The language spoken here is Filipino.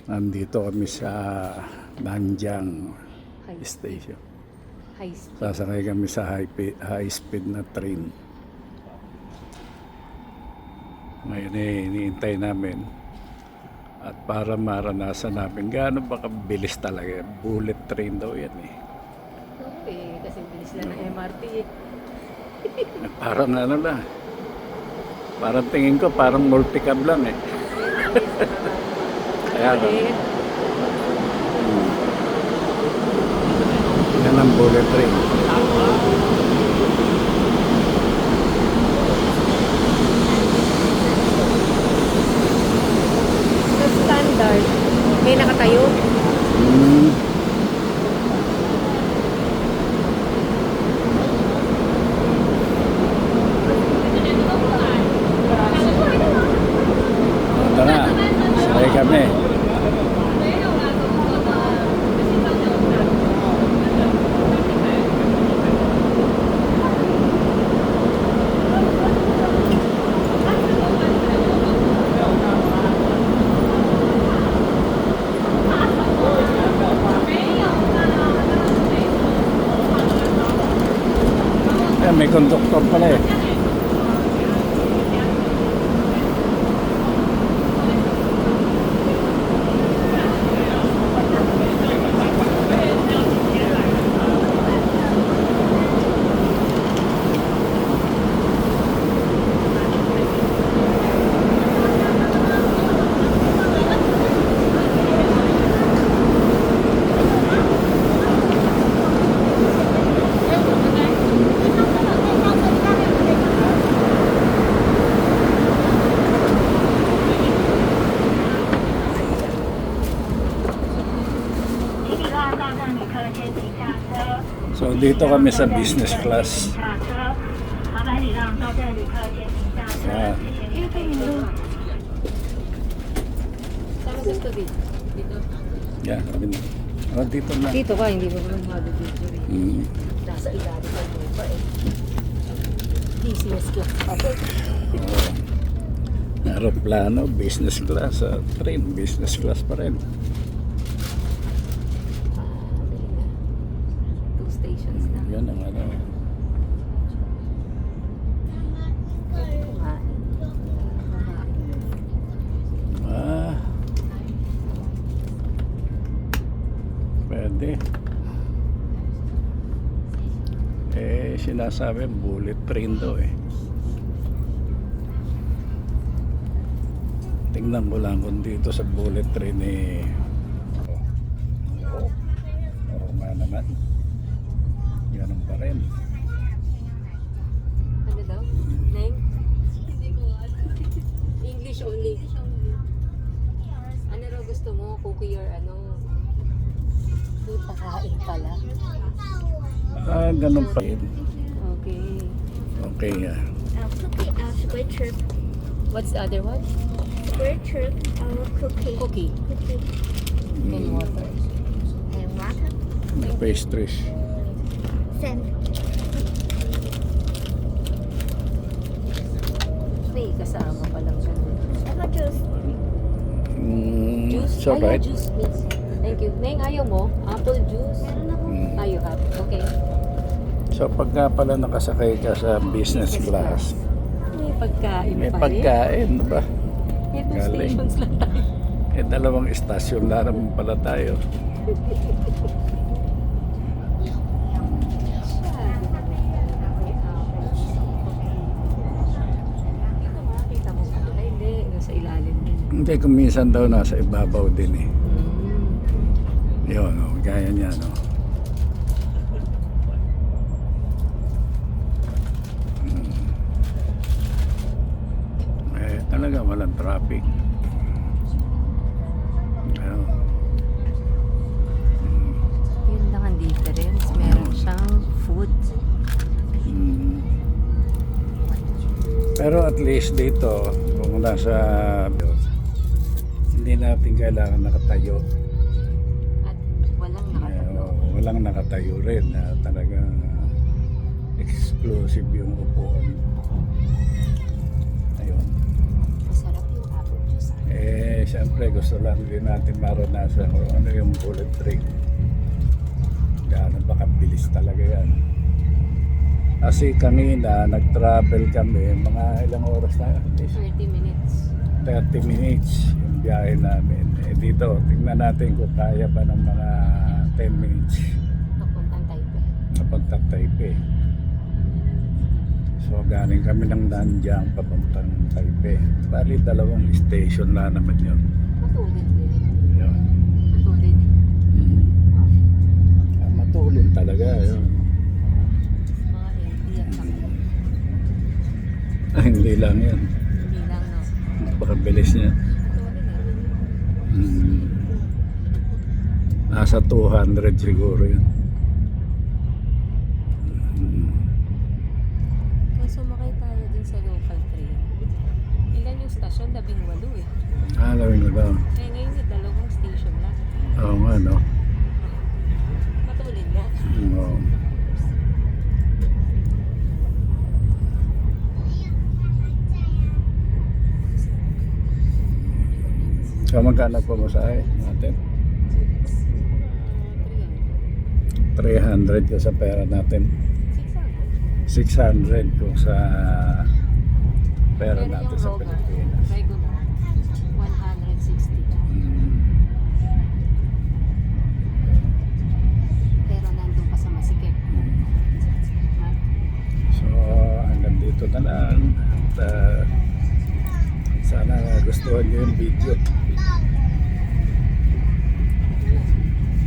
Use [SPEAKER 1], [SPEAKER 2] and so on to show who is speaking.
[SPEAKER 1] Nandito kami sa Nanjang
[SPEAKER 2] High
[SPEAKER 1] Station.
[SPEAKER 2] High speed.
[SPEAKER 1] Sasakay kami sa high speed na train. Ngayon iniintay namin. At para maranasan namin gaano ba kabilis talaga. Bullet train daw yan eh.
[SPEAKER 2] Oo kasi bilis lang ng MRT eh.
[SPEAKER 1] Parang ano lang. Parang tingin ko parang multicab lang eh. Kaya nga. Yan ang bullet train.
[SPEAKER 2] Sa standard, may nakatayo.
[SPEAKER 1] Ito na. Sakay kami. Ayan, may conductor pala eh. So dito kami sa business class. Ayan.
[SPEAKER 2] Saan mo gusto dito? Dito?
[SPEAKER 1] Yan, kami na. Oh, dito na.
[SPEAKER 2] Dito ka, hindi mo naman mabibidyo eh. Nasa ilalim ng lupa eh. Business class pa po.
[SPEAKER 1] Aeroplano, business class. Train, business class pa rin.
[SPEAKER 2] Two stations na.
[SPEAKER 1] Yan ang ano. Ah. Pwede. Sinasabi bullet train daw eh. Tingnan mo lang kung dito sa bullet train eh. Roma naman. Ganun pa rin.
[SPEAKER 2] Ano daw? Neng? Hindi ko alam. English only. Ano raw gusto mo? Cookie or ano? Pakain pala.
[SPEAKER 1] Ah, ganun pa rin.
[SPEAKER 2] Okay.
[SPEAKER 1] Okay,
[SPEAKER 3] Cookie, square chirp.
[SPEAKER 2] What's the other one?
[SPEAKER 3] Square chirp, cookie.
[SPEAKER 2] Cookie.
[SPEAKER 3] Cookie.
[SPEAKER 2] And water.
[SPEAKER 3] And water.
[SPEAKER 1] pastries.
[SPEAKER 3] Sand.
[SPEAKER 2] May kasama palang ganun.
[SPEAKER 3] Ako juice.
[SPEAKER 2] Juice?
[SPEAKER 1] It's alright.
[SPEAKER 2] Ayaw juice, please. Thank you. Neng, ayaw mo? Apple juice?
[SPEAKER 3] Meron ako.
[SPEAKER 2] Ayaw have. Okay.
[SPEAKER 1] So pagka pala nakasakay ka sa business class,
[SPEAKER 2] May pagkain
[SPEAKER 1] may
[SPEAKER 2] pa rin.
[SPEAKER 1] pagkain, ba?
[SPEAKER 2] May two
[SPEAKER 1] Galing.
[SPEAKER 2] stations lang tayo.
[SPEAKER 1] Dalawang istasyon lang naman pala tayo.
[SPEAKER 2] Dito makakita mo pa. Ay, hindi. Nasa ilalim din.
[SPEAKER 1] Hindi, kung minsan daw nasa ibabaw din eh. Yun, oh, gaya niya, no. Talaga walang traffic. Ayun.
[SPEAKER 2] Yun lang ang difference. Meron siyang food.
[SPEAKER 1] Pero at least dito, kung nasa hindi natin kailangan nakatayo.
[SPEAKER 2] At walang nakatalo.
[SPEAKER 1] Walang nakatayo rin na talagang exclusive yung upuan. Ayun.
[SPEAKER 2] Masarap yung apple juice.
[SPEAKER 1] siyempre gusto lang din natin maranasan kung ano yung bullet train. Gaano ba kabilis talaga yan. Kasi kanina nag-travel kami mga ilang oras na
[SPEAKER 2] 30 minutes.
[SPEAKER 1] 30 minutes yung biyahe namin. Eh dito, tingnan natin kung kaya pa ng mga 10 minutes
[SPEAKER 2] Papuntang Taipei.
[SPEAKER 1] napuntang Taipei. So galing kami ng Nanjing papuntang Taipei. Bali 2 station na naman yun.
[SPEAKER 2] Matulid din.
[SPEAKER 1] Yun.
[SPEAKER 2] Matulid.
[SPEAKER 1] Matulin talaga yun.
[SPEAKER 2] Mga 80 at saka.
[SPEAKER 1] Hindi lang yun.
[SPEAKER 2] Hindi lang, no?
[SPEAKER 1] Napakabilis niya.
[SPEAKER 2] Matulid eh.
[SPEAKER 1] Nasa 200 siguro yun.
[SPEAKER 2] Kung sumakay tayo din sa local train, ilan yung stasyon? 18 eh.
[SPEAKER 1] Alam mo ba?
[SPEAKER 2] Eh ngayon yung 2 station lang.
[SPEAKER 1] Oo nga, no?
[SPEAKER 2] Matulid na.
[SPEAKER 1] Oo. So magkano po masahe natin? 300 ko sa pera natin. 600 kung sa pera
[SPEAKER 2] Pero
[SPEAKER 1] natin
[SPEAKER 2] yung
[SPEAKER 1] sa
[SPEAKER 2] Rogar,
[SPEAKER 1] Pilipinas.
[SPEAKER 2] regular, 160 ka. Pero nandun pa sa Masikip. Ha?
[SPEAKER 1] So hanggang dito na lang. At sana gustuhan nyo yung video.